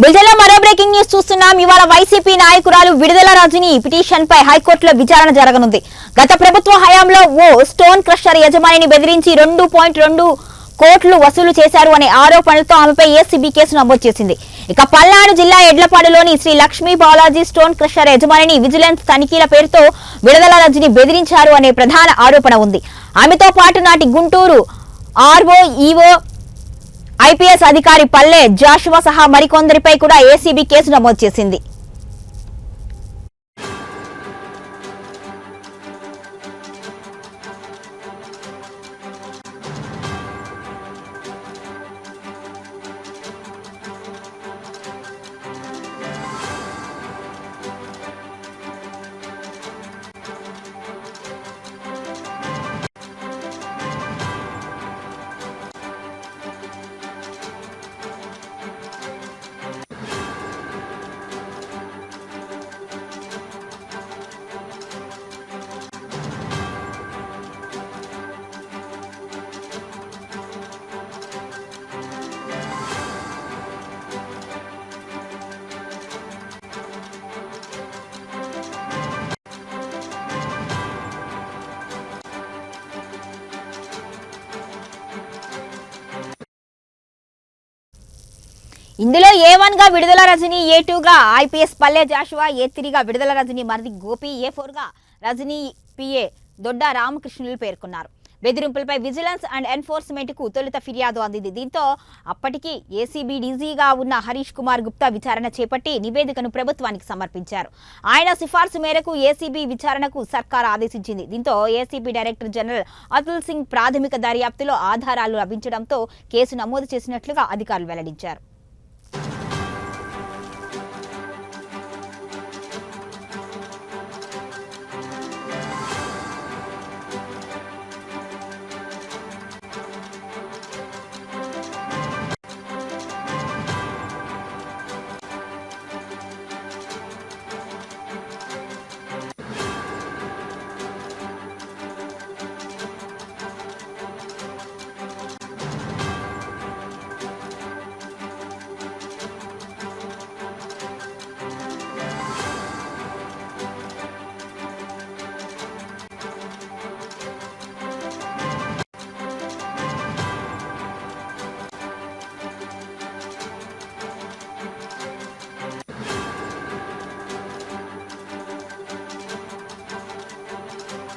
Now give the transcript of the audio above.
బులెటిన్లో మరో breaking news చూస్తున్నాం. ఇవాళ వైసీపీ నాయకురాలు విడుదల రజని పిటిషన్ పై హైకోర్టులో విచారణ జరగనుంది. గత ప్రభుత్వ హయాంలో ఓ స్టోన్ క్రషర్ యజమానిని బెదిరించి 2.2 కోట్లు వసూలు చేశారు అనే ఆరోపణలతో ఆమెపై ఏసీబీ కేసు నమోదు చేసింది. ఇక పల్నాడు జిల్లా ఎడ్లపాడులోని శ్రీ లక్ష్మీ బాలాజీ స్టోన్ క్రషర్ యజమానిని విజిలెన్స్ తనిఖీల పేరుతో విడుదల రజని బెదిరించారు అనే ప్రధాన ఆరోపణ ఉంది. ఆమెతో పాటు నాటి గుంటూరు ఆర్ఓ ఈఓ ఐపీఎస్ అధికారి పల్లె జాషువా సహా మరికొందరిపై కూడా ఏసీబీ కేసు నమోదు చేసింది. ఇందులో A1 గా విడుదల రజని, A2 గా ఐపీఎస్ పల్లె జాషువా, A3 గా విడుదల రజని మరిది గోపి, A4 గా రజని పిఏ దొడ్డ రామకృష్ణులు పేర్కొన్నారు. బెదిరింపులపై విజిలెన్స్ అండ్ ఎన్ఫోర్స్మెంట్ కు తొలుత ఫిర్యాదు అందింది. దీంతో అప్పటికి ఏసీబీ డీజీగా ఉన్న హరీష్ కుమార్ గుప్తా విచారణ చేపట్టి నివేదికను ప్రభుత్వానికి సమర్పించారు. ఆయన సిఫార్సు మేరకు ఏసీబీ విచారణకు సర్కార్ ఆదేశించింది. దీంతో ACB director general Atul Singh ప్రాథమిక దర్యాప్తులో ఆధారాలు లభించడంతో కేసు నమోదు చేసినట్లుగా అధికారులు వెల్లడించారు.